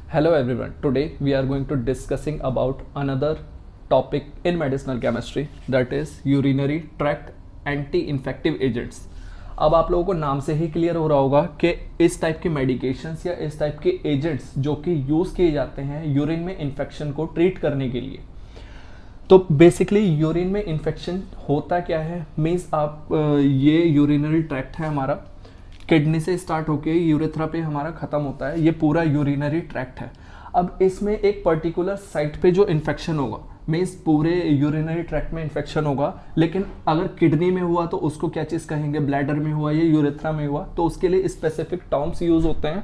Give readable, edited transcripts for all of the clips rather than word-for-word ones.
Hello everyone. Today we are going to discussing about another topic in medicinal chemistry, that is urinary tract anti-infective agents. अब आप लोगों को नाम से ही clear हो रहा होगा कि इस टाइप के मेडिकेशंस या इस टाइप के एजेंट्स जो कि यूज़ किए जाते हैं यूरिन में इन्फेक्शन को ट्रीट करने के लिए। तो बेसिकली यूरिन में इन्फेक्शन होता क्या है, मीन्स आप ये यूरिनरी ट्रैक्ट है हमारा, किडनी से स्टार्ट होके यूरेथ्रा पे हमारा ख़त्म होता है, ये पूरा यूरिनरी ट्रैक्ट है। अब इसमें एक पर्टिकुलर साइट पे जो इन्फेक्शन होगा, मीन्स पूरे यूरिनरी ट्रैक्ट में इन्फेक्शन होगा, लेकिन अगर किडनी में हुआ तो उसको क्या चीज़ कहेंगे, ब्लैडर में हुआ या यूरेथ्रा में हुआ, तो उसके लिए स्पेसिफिक टर्म्स यूज़ होते हैं।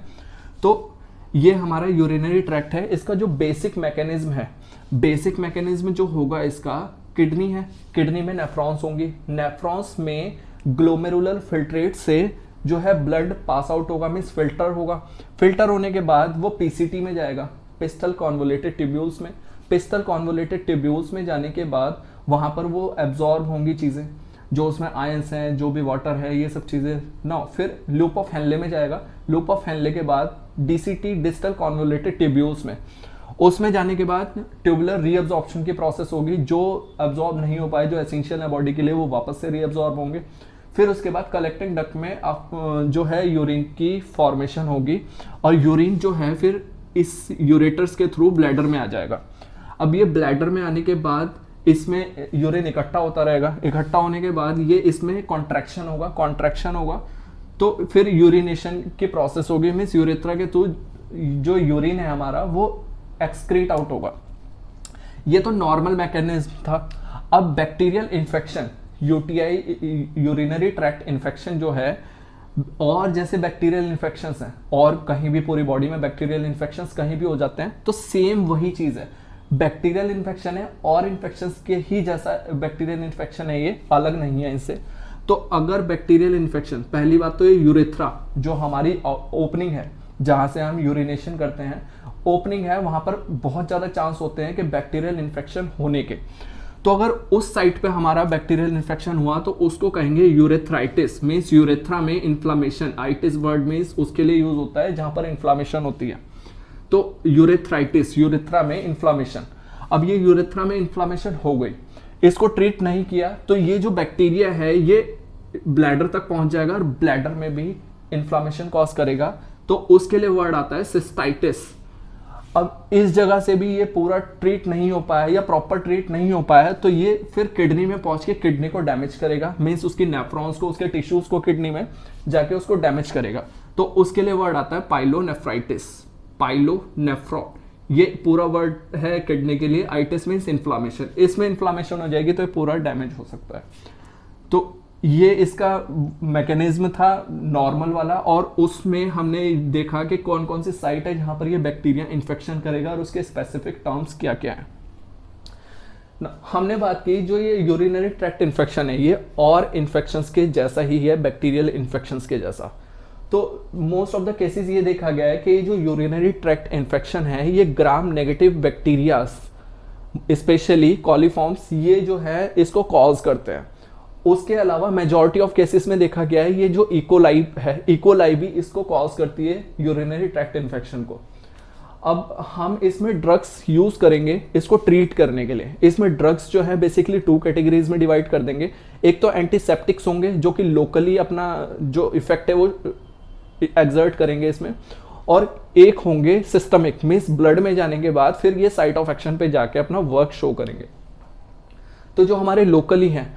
तो ये हमारा यूरिनरी ट्रैक्ट है। इसका जो बेसिक मैकेनिज्म है, बेसिक मैकेनिज्म जो होगा इसका, किडनी है, किडनी में नेफ्रॉन्स होंगी, नेफ्रॉन्स में ग्लोमेरुलर फिल्ट्रेट से जो है ब्लड पास आउट होगा, मीन्स फिल्टर होगा। फिल्टर होने के बाद वो पीसीटी में जाएगा, पिस्टल कॉन्वोलेटेड ट्यूब्यूल्स में। पिस्टल कॉन्वोलेटेड ट्यूब्यूल्स में जाने के बाद वहाँ पर वो एब्जॉर्ब होंगी चीज़ें, जो उसमें आयंस हैं, जो भी वाटर है, ये सब चीज़ें ना। फिर लूप ऑफ हेनले में जाएगा, लूप ऑफ हेनले के बाद डीसीटी डिस्टल कॉन्वोलेटेड ट्यूब्यूल्स में, उसमें जाने के बाद ट्यूबुलर रीअब्जॉर्प्शन की प्रोसेस होगी। जो एब्जॉर्ब नहीं हो पाए, जो एसेंशियल है बॉडी के लिए, वो वापस से रीअब्जॉर्ब होंगे। फिर उसके बाद कलेक्टिंग डक्ट में आप जो है यूरिन की फॉर्मेशन होगी, और यूरिन जो है फिर इस यूरेटर्स के थ्रू ब्लैडर में आ जाएगा। अब ये ब्लैडर में आने के बाद इसमें यूरिन इकट्ठा होता रहेगा, इकट्ठा होने के बाद ये इसमें कॉन्ट्रैक्शन होगा, कॉन्ट्रैक्शन होगा तो फिर यूरिनेशन की प्रोसेस होगी, मीन्स यूरेथ्रा के थ्रू जो यूरिन है हमारा वो एक्सक्रीट आउट होगा। ये तो नॉर्मल मैकेनिज्म था। अब bacterial infection, UTI urinary tract infection जो है, और जैसे बैक्टीरियल इन्फेक्शंस हैं और कहीं भी पूरी बॉडी में बैक्टीरियल इन्फेक्शंस कहीं भी हो जाते हैं, तो सेम वही चीज़ है। बैक्टीरियल इन्फेक्शन है और इन्फेक्शंस के ही जैसा बैक्टीरियल इन्फेक्शन है, ये अलग नहीं है इनसे। तो अगर बैक्टीरियल इन्फेक्शन, पहली बात तो ये यूरेथ्रा जो हमारी ओपनिंग है जहाँ से हम यूरिनेशन करते हैं, ओपनिंग है, वहाँ पर बहुत ज़्यादा चांस होते हैं कि बैक्टीरियल इन्फेक्शन होने के। तो अगर उस साइट पे हमारा बैक्टीरियल इन्फेक्शन हुआ तो उसको कहेंगे यूरेथ्राइटिस, मीन्स यूरेथ्रा में इन्फ्लामेशन। आइटिस वर्ड मीन्स उसके लिए यूज होता है जहां पर इन्फ्लामेशन होती है। तो यूरेथ्राइटिस, यूरेथ्रा में इन्फ्लामेशन। अब ये यूरेथ्रा में इन्फ्लामेशन हो गई, इसको ट्रीट नहीं किया तो ये जो बैक्टीरिया है ये ब्लैडर तक पहुंच जाएगा और ब्लैडर में भी इन्फ्लामेशन कॉज करेगा। तो उसके लिए वर्ड आता है सिस्टाइटिस। अब इस जगह से भी ये पूरा ट्रीट नहीं हो पाया या प्रॉपर ट्रीट नहीं हो पाया तो ये फिर किडनी में पहुंच के किडनी को डैमेज करेगा, मीन्स उसकी नेफ्रॉन्स को, उसके टिश्यूज को किडनी में जाके उसको डैमेज करेगा। तो उसके लिए वर्ड आता है पाइलोनेफ्राइटिस, पाइलोनेफ्रॉन, ये पूरा वर्ड है किडनी के लिए। आइटिस मीन्स इन्फ्लामेशन, इसमें इन्फ्लामेशन हो जाएगी तो ये पूरा डैमेज हो सकता है। तो ये इसका मैकेनिज्म था नॉर्मल वाला, और उसमें हमने देखा कि कौन कौन सी साइट है जहां पर ये बैक्टीरिया इन्फेक्शन करेगा और उसके स्पेसिफिक टर्म्स क्या क्या है। हमने बात की जो ये यूरिनरी ट्रैक्ट इन्फेक्शन है, ये और इन्फेक्शंस के जैसा ही है, बैक्टीरियल इन्फेक्शंस के जैसा। तो मोस्ट ऑफ द केसेस ये देखा गया है कि जो यूरिनरी ट्रैक्ट इन्फेक्शन है ये ग्राम नेगेटिव बैक्टीरिया, स्पेशली कॉलीफॉर्म्स, ये जो है इसको कॉज करते हैं। उसके अलावा मेजॉरिटी ऑफ केसेस में देखा गया है ये जो इकोलाई है, इकोलाई भी इसको कॉज करती है यूरिनरी ट्रैक्ट इन्फेक्शन को। अब हम इसमें ड्रग्स यूज करेंगे इसको ट्रीट करने के लिए। इसमें ड्रग्स जो है बेसिकली 2 कैटेगरीज में डिवाइड कर देंगे। एक तो एंटीसेप्टिक्स होंगे जो कि लोकली अपना जो इफेक्ट है वो एक्सर्ट करेंगे इसमें, और एक होंगे सिस्टमिक, मीन्स ब्लड में जाने के बाद फिर ये साइट ऑफ एक्शन पे जाके अपना वर्क शो करेंगे। तो जो हमारे लोकली हैं,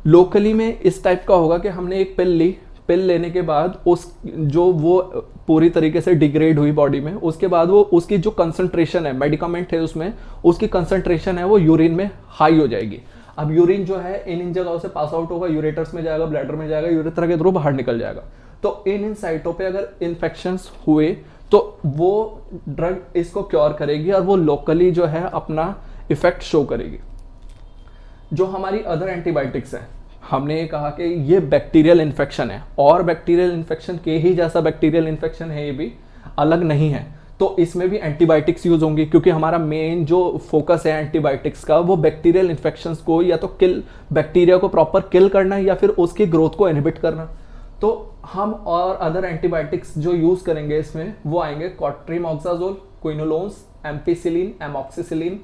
लोकली में इस टाइप का होगा कि हमने एक पिल ली, पिल लेने के बाद उस जो वो पूरी तरीके से डिग्रेड हुई बॉडी में, उसके बाद वो उसकी जो कंसंट्रेशन है, मेडिकामेंट है उसमें, उसकी कंसंट्रेशन है वो यूरिन में हाई हो जाएगी। अब यूरिन जो है इन जगहों से पास आउट होगा, यूरेटर्स में जाएगा, ब्लैडर में जाएगा, यूरेथ्रा के थ्रू बाहर निकल जाएगा। तो इन साइटों पे अगर इन्फेक्शंस हुए तो वो ड्रग इसको क्योर करेगी और वो लोकली जो है अपना इफेक्ट शो करेगी। जो हमारी अदर एंटीबायोटिक्स हैं, हमने ये कहा कि ये बैक्टीरियल इन्फेक्शन है और बैक्टीरियल इन्फेक्शन के ही जैसा बैक्टीरियल इन्फेक्शन है, ये भी अलग नहीं है। तो इसमें भी एंटीबायोटिक्स यूज होंगी क्योंकि हमारा मेन जो फोकस है एंटीबायोटिक्स का वो बैक्टीरियल इन्फेक्शंस को या तो किल, बैक्टीरिया को प्रॉपर किल करना या फिर उसकी ग्रोथ को इनहिबिट करना। तो हम और अदर एंटीबायोटिक्स जो यूज करेंगे इसमें वो आएंगे cotrimoxazole, quinolones, ampicillin, amoxicillin,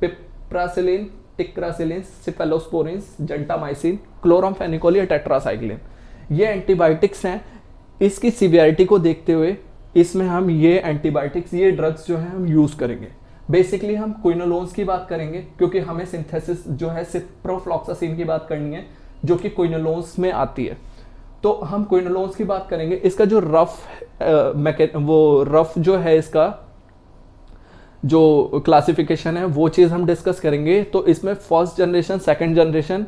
piperacillin, ticarcillin, cephalosporins, gentamicin, chloramphenicol या टेट्रासाइक्लिन, ये एंटीबायोटिक्स हैं। इसकी सिवियरिटी को देखते हुए इसमें हम ये एंटीबायोटिक्स, ये ड्रग्स जो है हम यूज करेंगे। बेसिकली हम क्विनोलोन्स की बात करेंगे क्योंकि हमें सिंथेसिस जो है सिप्रोफ्लॉक्सासिन की बात करनी है जो कि क्विनोलोन्स में आती है। तो हम क्विनोलोन्स की बात करेंगे। इसका जो रफ जो है इसका जो क्लासिफिकेशन है वो चीज़ हम डिस्कस करेंगे। तो इसमें फर्स्ट जनरेशन, सेकंड जनरेशन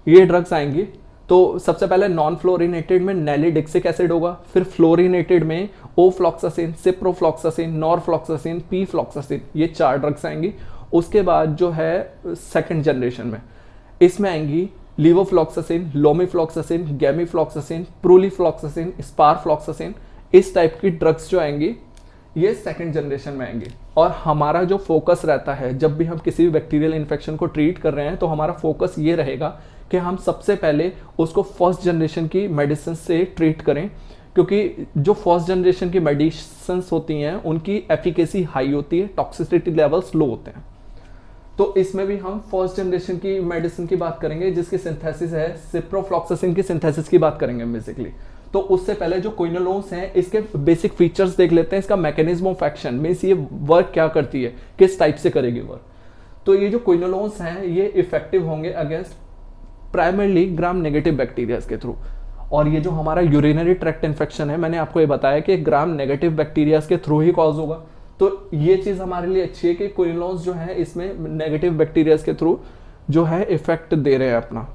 ये ड्रग्स आएंगी। तो सबसे पहले नॉन फ्लोरिनेटेड में नैलीडिक्सिक एसिड होगा, फिर फ्लोरिनेटेड में ओफ्लॉक्सासिन, सिप्रोफ्लॉक्सासिन, नॉरफ्लॉक्सासिन, पीफ्लॉक्सासिन, ये 4 ड्रग्स आएंगी। उसके बाद जो है सेकंड जनरेशन में इसमें आएंगी लीवोफ्लॉक्सासिन, लोमीफ्लॉक्सासिन, गैमीफ्लॉक्सासिन, प्रूलीफ्लॉक्सासिन, स्पारफ्लॉक्सासिन, इस टाइप की ड्रग्स जो आएंगी ये सेकंड जनरेशन में आएंगी। और हमारा जो फोकस रहता है जब भी हम किसी भी बैक्टीरियल इन्फेक्शन को ट्रीट कर रहे हैं तो हमारा फोकस ये रहेगा कि हम सबसे पहले उसको फर्स्ट जनरेशन की मेडिसिन से ट्रीट करें, क्योंकि जो फर्स्ट जनरेशन की मेडिसिन होती हैं उनकी एफिकेसी हाई होती है, टॉक्सिसिटी लेवल्स लो होते हैं। तो इसमें भी हम फर्स्ट जनरेशन की मेडिसिन की बात करेंगे जिसकी सिंथेसिस है, सिप्रोफ्लॉक्सासिन की सिंथेसिस की बात करेंगे बेसिकली। तो उससे पहले जो क्विनोलोन्स हैं इसके बेसिक फीचर्स देख लेते हैं। इसका मैकेनिज्म ऑफ एक्शन मींस ये वर्क क्या करती है, किस टाइप से करेगी वर्क। तो ये जो क्विनोलोन्स हैं ये इफेक्टिव होंगे against primarily gram negative bacteria के थ्रू। और ये जो हमारा यूरिनरी ट्रैक्ट इन्फेक्शन है मैंने आपको ये बताया कि ग्राम नेगेटिव बैक्टीरिया के थ्रू ही कॉज होगा। तो ये चीज़ हमारे लिए अच्छी है कि क्विनोलोन्स जो है इसमें नेगेटिव बैक्टीरिया के थ्रू जो है इफेक्ट दे रहे हैं अपना।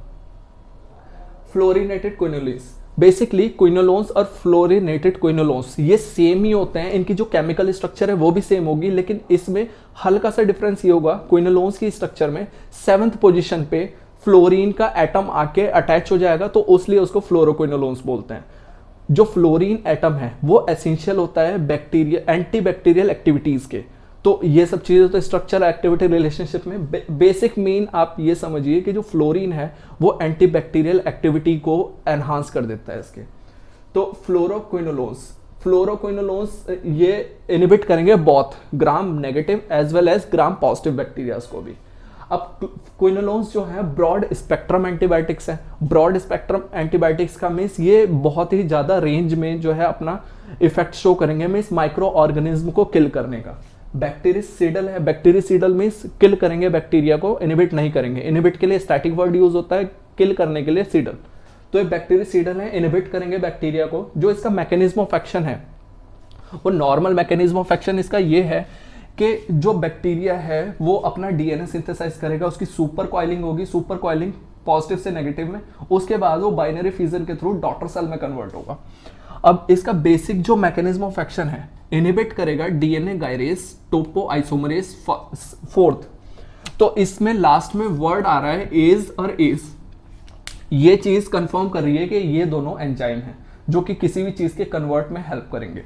फ्लोरिनेटेड क्विनोलिन्स, बेसिकली क्विनोलोन्स और फ्लोरिनेटेड क्विनोलोन्स ये सेम ही होते हैं, इनकी जो केमिकल स्ट्रक्चर है वो भी सेम होगी, लेकिन इसमें हल्का सा डिफरेंस ये होगा क्विनोलोन्स की स्ट्रक्चर में 7th पोजीशन पे फ्लोरीन का एटम आके अटैच हो जाएगा, तो इसलिए उसको फ्लोरोक्विनोलोन्स बोलते हैं। जो फ्लोरीन एटम है वो एसेंशियल होता है बैक्टीरिया एंटी बैक्टीरियल एक्टिविटीज के। तो ये सब चीजें तो स्ट्रक्चर एक्टिविटी रिलेशनशिप में बेसिक मेन आप ये समझिए कि जो फ्लोरीन है वो एंटी बैक्टीरियल एक्टिविटी को एनहांस कर देता है इसके। तो फ्लोरोक्विनोलोन्स ये इनहिबिट करेंगे both gram negative as well as gram positive bacterias को भी। अब क्विनोलोन्स जो है ब्रॉड स्पेक्ट्रम एंटीबायोटिक्स है। ब्रॉड स्पेक्ट्रम एंटीबायोटिक्स का मीन्स ये बहुत ही ज्यादा रेंज में जो है अपना इफेक्ट शो करेंगे, मीन्स माइक्रो ऑर्गेनिज्म को किल करने का। बैक्टीरिसीडल है, बैक्टीरिसीडल मीन्स किल करेंगे बैक्टीरिया को, इनहिबिट नहीं करेंगे। इनहिबिट के लिए स्टैटिक वर्ड यूज होता है, किल करने के लिए सीडल। तो ये बैक्टीरिसीडल है, इनहिबिट करेंगे बैक्टीरिया को। जो इसका मैकेनिज्म ऑफ एक्शन है वो नॉर्मल मैकेनिज्म ऑफ एक्शन इसका ये है कि जो बैक्टीरिया है वो अपना डीएनए सिंथेसाइज करेगा, उसकी सुपर कॉइलिंग होगी, सुपर कॉइलिंग पॉजिटिव से नेगेटिव में, उसके बाद वो बाइनरी फ्यूजन के थ्रू डॉटर सेल में कन्वर्ट होगा। अब इसका बेसिक जो मैकेनिज्म ऑफ एक्शन है, इनहिबिट करेगा डीएनए गायरेज टोपोआइसोमरेज 4th। तो इसमें लास्ट में वर्ड आ रहा है एज और एज। ये चीज कंफर्म कर रही है कि ये दोनों एंजाइम हैं जो कि किसी भी चीज के कन्वर्ट में हेल्प करेंगे।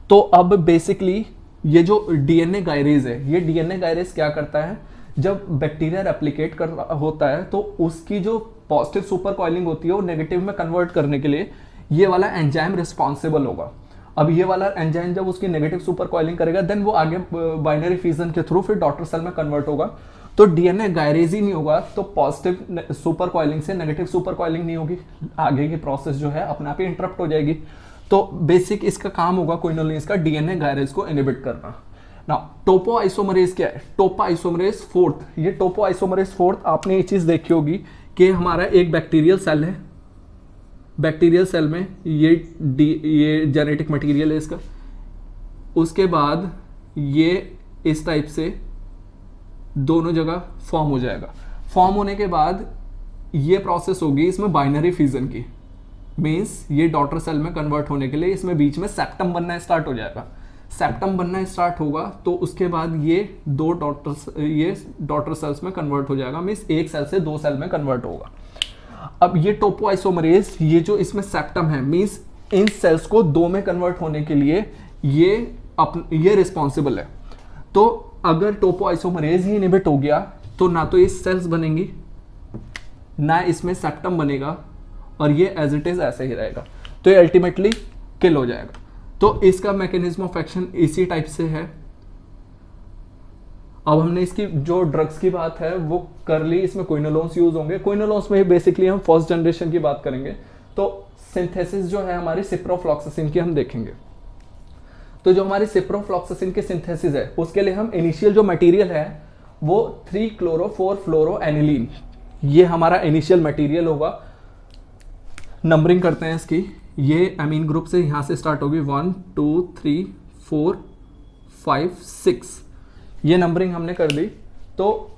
तो अब बेसिकली ये जो डीएनए गायरेज है, ये डीएनए गायरेज क्या करता है, जब बैक्टीरिया रेप्लिकेट कर होता है तो उसकी जो पॉजिटिव सुपर कॉइलिंग होती है वो नेगेटिव में कन्वर्ट करने के लिए ये वाला एंजाइम रिस्पॉन्सिबल होगा। अब ये वाला एंजाइम जब उसकी नेगेटिव सुपर कॉइलिंग करेगा देन वो आगे बाइनरी फ्यूजन के थ्रू फिर डॉटर सेल में कन्वर्ट होगा। तो डीएनए गायरेज ही नहीं होगा तो पॉजिटिव सुपर कॉइलिंग से नेगेटिव सुपर कॉइलिंग नहीं होगी, आगे की प्रोसेस जो है अपने आप ही इंटरप्ट हो जाएगी। तो बेसिक इसका काम होगा क्विनोलिन्स का डीएनए गायरेज को इनहिबिट करना। ना टोपोआइसोमरेज क्या है, टोपोआइसोमरेज 4th। ये टोपोआइसोमरेज 4th आपने ये चीज देखी होगी कि हमारा एक बैक्टीरियल सेल है, बैक्टीरियल सेल में ये जेनेटिक मटेरियल है इसका, उसके बाद ये इस टाइप से दोनों जगह फॉर्म हो जाएगा। फॉर्म होने के बाद ये प्रोसेस होगी इसमें बाइनरी फ्यूजन की, मीन्स ये डॉटर सेल में कन्वर्ट होने के लिए इसमें बीच में सेप्टम बनना स्टार्ट हो जाएगा। सेप्टम बनना स्टार्ट होगा तो उसके बाद ये डॉटर सेल्स में कन्वर्ट हो जाएगा, मीन्स एक सेल से 2 सेल में कन्वर्ट होगा। अब ये टोपोआइसोमरेज ये जो इसमें सेप्टम है मीन्स इन सेल्स को 2 में कन्वर्ट होने के लिए ये रिस्पॉन्सिबल है। तो अगर टोपोआइसोमरेज ही इनहिबिट हो गया तो ना तो ये सेल्स बनेंगी ना इसमें सेप्टम बनेगा और ये एज इट इज ऐसे ही रहेगा, तो ये अल्टीमेटली किल हो जाएगा। तो इसका मैकेनिज्म ऑफ एक्शन इसी टाइप से है। अब हमने इसकी जो ड्रग्स की बात है वो कर ली, इसमें क्विनोलोन्स यूज होंगे। क्विनोलोन्स में बेसिकली हम फर्स्ट जनरेशन की बात करेंगे, तो सिंथेसिस जो है हमारी सिप्रोफ्लॉक्सासिन की हम देखेंगे। तो जो हमारी सिप्रोफ्लॉक्सासिन की सिंथेसिस है उसके लिए हम इनिशियल जो मटेरियल है वो 3-chloro-4-fluoroaniline, ये हमारा इनिशियल मटेरियल होगा। नंबरिंग करते हैं इसकी, ये अमीन ग्रुप से यहाँ से स्टार्ट होगी 1 2 3 4 5 6, ये नंबरिंग हमने कर ली। तो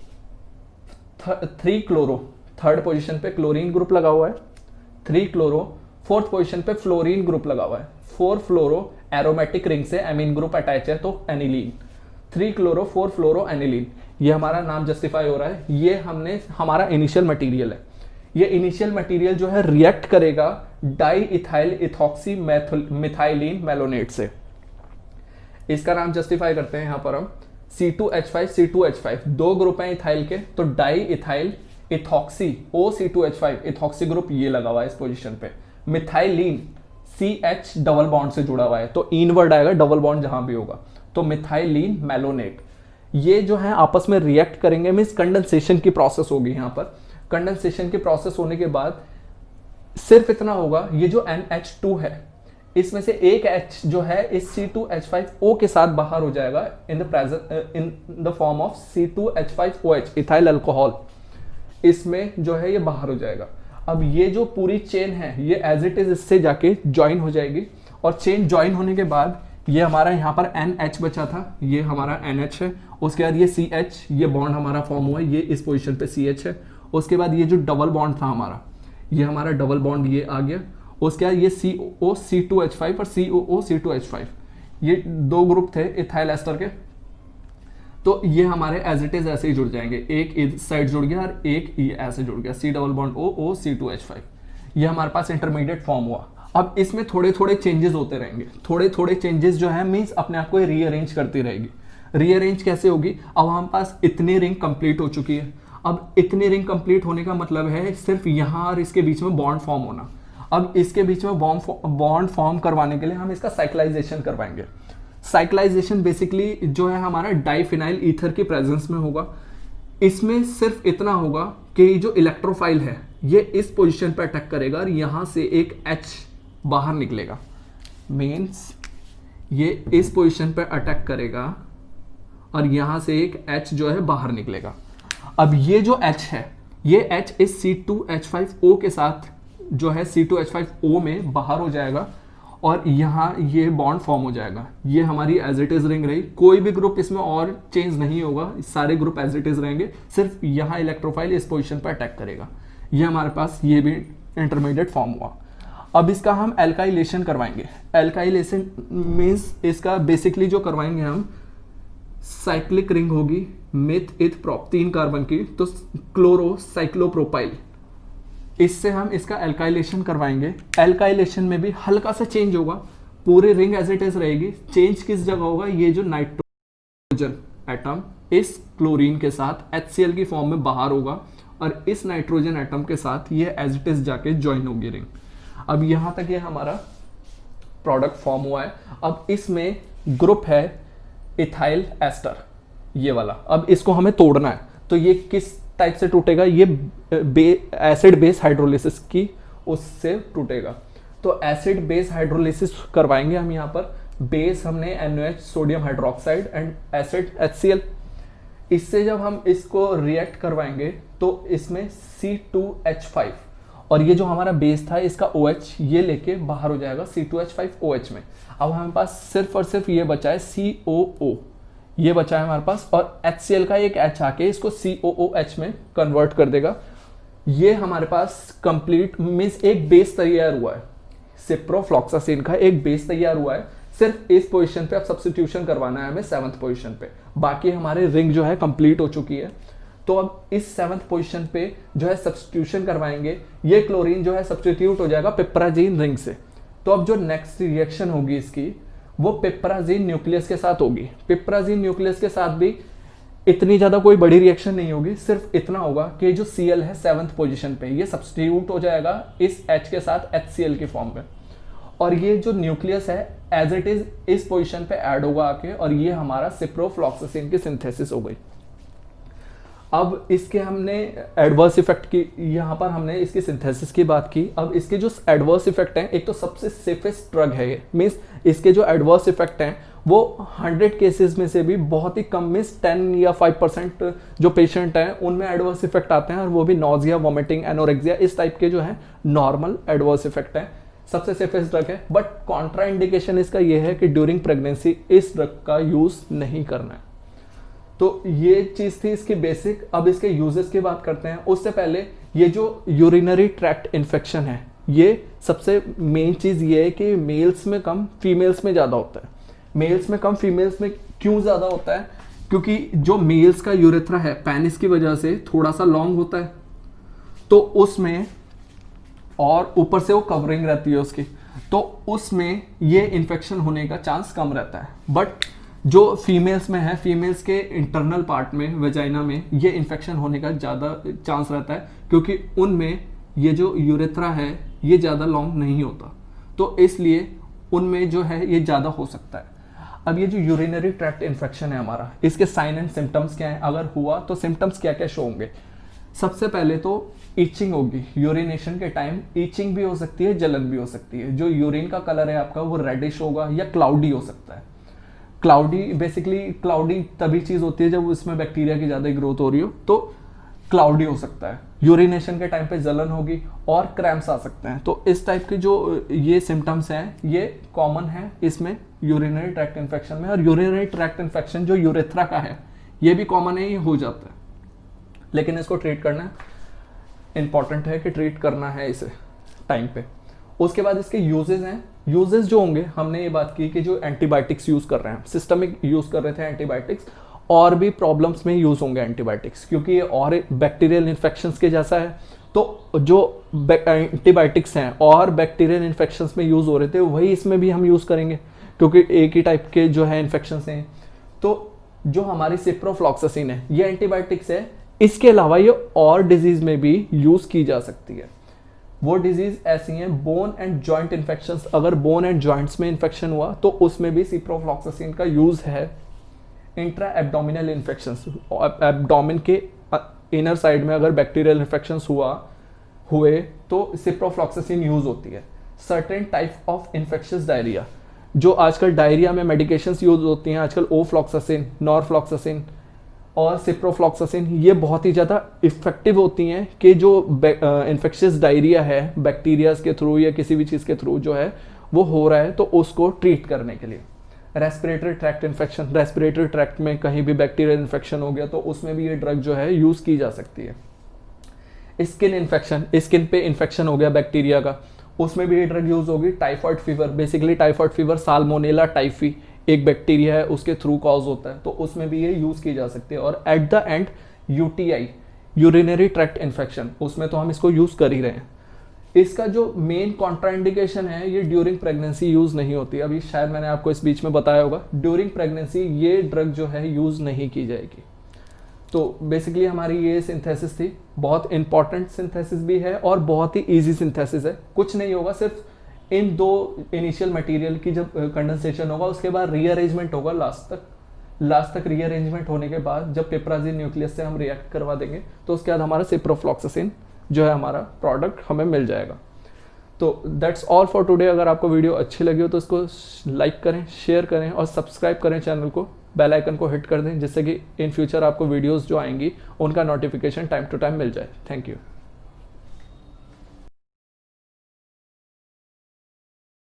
3 क्लोरो थर्ड पोजीशन पे क्लोरीन ग्रुप लगा हुआ है, 3 क्लोरो फोर्थ पोजीशन पे फ्लोरीन ग्रुप लगा हुआ है, 4 फ्लोरो एरोमेटिक रिंग से एमीन ग्रुप अटैच है तो एनिलीन, 3 क्लोरो 4 फ्लोरो एनिलीन, ये हमारा नाम जस्टिफाई हो रहा है। ये हमने हमारा इनिशियल मटेरियल है। ये इनिशियल मटेरियल जो है रिएक्ट करेगा di ethyl ethoxy methylene malonate से, इसका नाम जस्टिफाई करते हैं यहाँ पर हम। C2H5 C2H5 दो ग्रुप हैं इथाइल के, तो di ethyl ethoxy OC2H5 ethoxy group ये लगा हुआ है इस पोजीशन पे। मिथाइलिन CH डबल बॉन्ड से जुड़ा हुआ है, तो इनवर्ड आएगा डबल बॉन्ड जहां भी होगा, तो मिथाइलिन मेलोनेट। ये जो है आपस में रिएक्ट करेंगे, मीन्स कंडेंसेशन की प्रोसेस होगी यहाँ पर। कंडेंसेशन की प्रोसेस होने के बाद सिर्फ इतना होगा, ये जो NH2 है इसमें से एक H जो है इस C2H5O के साथ बाहर हो जाएगा in the form of C2H5OH ethyl alcohol, इसमें जो है ये बाहर हो जाएगा। अब ये जो पूरी चेन है ये एज इट इज इससे जाके ज्वाइन हो जाएगी, और चेन ज्वाइन होने के बाद ये हमारा यहाँ पर NH बचा था, ये हमारा NH है। उसके बाद ये CH, ये बॉन्ड हमारा फॉर्म हुआ है, ये इस पोजीशन पे CH है। उसके बाद ये जो डबल बॉन्ड था हमारा, ये हमारा डबल बॉन्ड ये आ गया। उसके बाद ये COO C2H5 और COO C2H5, ये दो ग्रुप थे इथाइल एस्टर के, तो ये हमारे एज इट इज ऐसे ही जुड़ जाएंगे, एक इस साइड जुड़ गया और एक ये ऐसे जुड़ गया, C double bond OO C2H5, ये हमारे पास इंटरमीडिएट फॉर्म हुआ। अब इसमें थोड़े थोड़े चेंजेस होते रहेंगे, थोड़े थोड़े चेंजेस जो है मीन्स अपने आप को रीअरेंज करती रहेगी। रीअरेंज कैसे होगी, अब हमारे पास इतनी रिंग कंप्लीट हो चुकी है। अब इतनी रिंग कंप्लीट होने का मतलब है सिर्फ यहाँ और इसके बीच में बॉन्ड फॉर्म होना। अब इसके बीच में बॉन्ड फॉर्म करवाने के लिए हम इसका साइक्लाइजेशन करवाएंगे। साइक्लाइजेशन बेसिकली जो है हमारा डाइफिनाइल ईथर की प्रेजेंस में होगा। इसमें सिर्फ इतना होगा कि जो इलेक्ट्रोफाइल है ये इस पोजीशन पर अटैक करेगा और यहाँ से एक H बाहर निकलेगा, मीन्स ये इस पोजीशन पर अटैक करेगा और यहाँ से एक H जो है बाहर निकलेगा। अब ये जो H है ये H इस C2H5O के साथ जो है C2H5O में बाहर हो जाएगा और यहाँ ये बॉन्ड फॉर्म हो जाएगा। ये हमारी एज इट इज रिंग रही, कोई भी ग्रुप इसमें और चेंज नहीं होगा, सारे ग्रुप एज इट इज रहेंगे, सिर्फ यहाँ इलेक्ट्रोफाइल इस पोजीशन पर अटैक करेगा। ये हमारे पास ये भी इंटरमीडिएट फॉर्म हुआ। अब इसका हम एल्काइलेशन करवाएंगे। एल्काइलेशन मीन्स इसका बेसिकली जो करवाएंगे हम, साइक्लिक रिंग होगी मिथ इथ प्रोप 3 कार्बन की, तो क्लोरो साइक्लोप्रोपाइल, इससे हम इसका एल्काइलेशन करवाएंगे। एल्काइलेशन में भी हल्का सा चेंज होगा, पूरी रिंग एज इट इज रहेगी। चेंज किस जगह होगा, ये जो नाइट्रोजन एटम इस क्लोरीन के साथ HCl की फॉर्म में बाहर होगा और इस नाइट्रोजन एटम के साथ ये एज इट इज जाके ज्वाइन होगी रिंग। अब यहां तक ये हमारा प्रोडक्ट फॉर्म हुआ है। अब इसमें ग्रुप है इथाइल एस्टर, ये वाला। अब इसको हमें तोड़ना है, तो ये किस टाइप से टूटेगा, ये एसिड बेस हाइड्रोलिसिस की उससे टूटेगा। तो एसिड बेस हाइड्रोलिसिस करवाएंगे हम यहाँ पर। बेस हमने NaOH sodium hydroxide and acid HCl। इससे जब हम इसको रिएक्ट करवाएंगे तो इसमें C2H5 और ये जो हमारा बेस था इसका OH ये लेके बाहर हो जाएगा C2H5OH में। अब हमारे पास सिर्फ और सिर्फ ये बचा है COO, ये बचा है हमारे पास, और HCl का एक H आके इसको COOH में कन्वर्ट कर देगा। ये हमारे पास कंप्लीट मीन्स एक बेस तैयार हुआ है, सिप्रोफ्लॉक्सासिन का एक बेस तैयार हुआ है। सिर्फ इस पोजीशन पे अब सब्स्टिट्यूशन करवाना है हमें 7th पोजीशन पे, बाकी हमारे रिंग जो है कंप्लीट हो चुकी है। तो अब इस 7th पोजीशन पे जो है सब्स्टिट्यूशन करवाएंगे। ये क्लोरीन जो है सब्स्टिट्यूट हो जाएगा पिप्राजीन रिंग से। तो अब जो नेक्स्ट रिएक्शन होगी इसकी वो पिप्राजीन न्यूक्लियस के साथ होगी। पिप्राजीन न्यूक्लियस के साथ भी इतनी ज़्यादा कोई बड़ी रिएक्शन नहीं होगी, सिर्फ इतना होगा कि जो Cl है 7th पोजीशन पे ये सब्स्टिट्यूट हो जाएगा इस H के साथ HCl की फॉर्म में। और ये जो न्यूक्लियस है एज इट इज इस पोजीशन पे ऐड होगा आके, और ये हमारा सिप्रोफ्लॉक्सासिन की सिंथेसिस हो गई। अब इसके हमने एडवर्स इफेक्ट की, यहाँ पर हमने इसकी सिंथेसिस की बात की। अब इसके जो एडवर्स इफेक्ट हैं, एक तो सबसे सेफेस्ट ड्रग है ये, मीन्स इसके जो एडवर्स इफेक्ट हैं वो 100 केसेस में से भी बहुत ही कम, मीन्स 10 या 5% जो पेशेंट हैं उनमें एडवर्स इफेक्ट आते हैं, और वो भी नॉजिया, वॉमिटिंग, एनोरेक्सिया, इस टाइप के जो है नॉर्मल एडवर्स इफेक्ट हैं। सबसे सेफेस्ट ड्रग है, बट कॉन्ट्रा इंडिकेशन इसका ये है कि ड्यूरिंग प्रेगनेंसी इस ड्रग का यूज नहीं करना है। तो ये चीज थी इसकी बेसिक। अब इसके यूजेस की बात करते हैं। उससे पहले ये जो यूरिनरी ट्रैक्ट इन्फेक्शन है, ये सबसे मेन चीज ये है कि मेल्स में कम, फीमेल्स में ज्यादा होता है। मेल्स में कम, फीमेल्स में क्यों ज्यादा होता है? क्योंकि जो मेल्स का यूरेथ्रा है पेनिस की वजह से थोड़ा सा लॉन्ग होता है, तो उसमें, और ऊपर से वो कवरिंग रहती है उसकी, तो उसमें ये इन्फेक्शन होने का चांस कम रहता है। बट जो फीमेल्स में है, फीमेल्स के इंटरनल पार्ट में, वेजाइना में, ये इन्फेक्शन होने का ज़्यादा चांस रहता है, क्योंकि उनमें ये जो यूरेथ्रा है ये ज़्यादा लॉन्ग नहीं होता, तो इसलिए उनमें जो है ये ज़्यादा हो सकता है। अब ये जो यूरिनरी ट्रैक्ट इन्फेक्शन है हमारा, इसके साइन एंड सिम्टम्स क्या हैं? अगर हुआ तो सिम्टम्स क्या क्या शो होंगे? सबसे पहले तो ईचिंग होगी। यूरिनेशन के टाइम ईचिंग भी हो सकती है, जलन भी हो सकती है। जो यूरिन का कलर है आपका वो रेडिश होगा या क्लाउडी हो सकता है। क्लाउडी, बेसिकली क्लाउडी तभी चीज होती है जब उसमें बैक्टीरिया की ज्यादा ग्रोथ हो रही हो, तो क्लाउडी हो सकता है। यूरिनेशन के टाइम पे जलन होगी और क्रैम्प्स आ सकते हैं। तो इस टाइप के जो ये सिम्टम्स हैं ये कॉमन है इसमें यूरिनरी ट्रैक्ट इन्फेक्शन में। और यूरिनरी ट्रैक्ट इन्फेक्शन जो यूरेथ्रा का है ये भी कॉमन है, ये हो जाता है, लेकिन इसको ट्रीट करना इंपॉर्टेंट है कि ट्रीट करना है इसे टाइम पे। उसके बाद इसके यूजेस हैं। यूजेस जो होंगे, हमने ये बात की कि जो एंटीबायोटिक्स यूज कर रहे हैं, सिस्टमिक यूज कर रहे थे एंटीबायोटिक्स, और भी प्रॉब्लम्स में यूज होंगे एंटीबायोटिक्स, क्योंकि ये और बैक्टीरियल इन्फेक्शंस के जैसा है। तो जो एंटीबायोटिक्स हैं और बैक्टीरियल इन्फेक्शंस में यूज हो रहे थे वही इसमें भी हम यूज करेंगे, क्योंकि एक ही टाइप के जो है इन्फेक्शंस हैं। तो जो हमारी सिप्रोफ्लॉक्सासिन है ये एंटीबायोटिक्स है, इसके अलावा ये और डिजीज में भी यूज की जा सकती है। वो डिजीज ऐसी हैं बोन एंड जॉइंट इन्फेक्शंस। अगर बोन एंड जॉइंट्स में इन्फेक्शन हुआ तो उसमें भी सिप्रोफ्लॉक्सासिन का यूज है। इंट्रा एब्डोमिनल इन्फेक्शंस, एब्डोमिन के इनर साइड में अगर बैक्टीरियल इन्फेक्शंस हुए तो सिप्रोफ्लॉक्सासिन यूज होती है। Certain type of infectious diarrhoea, जो आजकल डायरिया में मेडिकेशंस यूज होती हैं आजकल, ओफ्लॉक्सासिन, नॉरफ्लॉक्सासिन और सिप्रोफ्लॉक्सासिन, ये बहुत ही ज़्यादा इफेक्टिव होती हैं कि जो इन्फेक्शियस डायरिया है बैक्टीरियाज के थ्रू या किसी भी चीज़ के थ्रू जो है वो हो रहा है, तो उसको ट्रीट करने के लिए। Respiratory tract infection, respiratory tract में कहीं भी बैक्टीरियल इन्फेक्शन हो गया तो उसमें भी ये ड्रग जो है यूज़ की जा सकती है। स्किन इन्फेक्शन, स्किन पे इन्फेक्शन हो गया बैक्टीरिया का, उसमें भी ये ड्रग यूज होगी। Typhoid fever, basically typhoid fever salmonella typhi एक बैक्टीरिया है उसके थ्रू कॉज होता है, तो उसमें भी ये यूज की जा सकती है। और at the end UTI, urinary tract infection, उसमें तो हम इसको यूज कर ही रहे हैं। इसका जो मेन कॉन्ट्राइंडिकेशन है ये ड्यूरिंग प्रेगनेंसी यूज नहीं होती। अभी शायद मैंने आपको इस बीच में बताया होगा, ड्यूरिंग प्रेगनेंसी ये ड्रग जो है यूज नहीं की जाएगी। तो बेसिकली हमारी ये सिंथेसिस थी, बहुत इंपॉर्टेंट सिंथेसिस भी है और बहुत ही इजी सिंथेसिस है। कुछ नहीं होगा, सिर्फ इन दो इनिशियल मटेरियल की जब कंडेंसेशन होगा उसके बाद रीअरेंजमेंट होगा लास्ट तक रीअरेंजमेंट होने के बाद जब पिप्राजिन न्यूक्लियस से हम रिएक्ट करवा देंगे तो उसके बाद हमारा सिप्रोफ्लॉक्सासिन जो है हमारा प्रोडक्ट हमें मिल जाएगा। तो दैट्स ऑल फॉर टुडे। अगर आपको वीडियो अच्छी लगी हो तो इसको लाइक करें, शेयर करें और सब्सक्राइब करें चैनल को, बेल आइकन को हिट कर दें, जिससे कि इन फ्यूचर आपको वीडियोस जो आएंगी उनका नोटिफिकेशन टाइम टू टाइम मिल जाए। Thank you.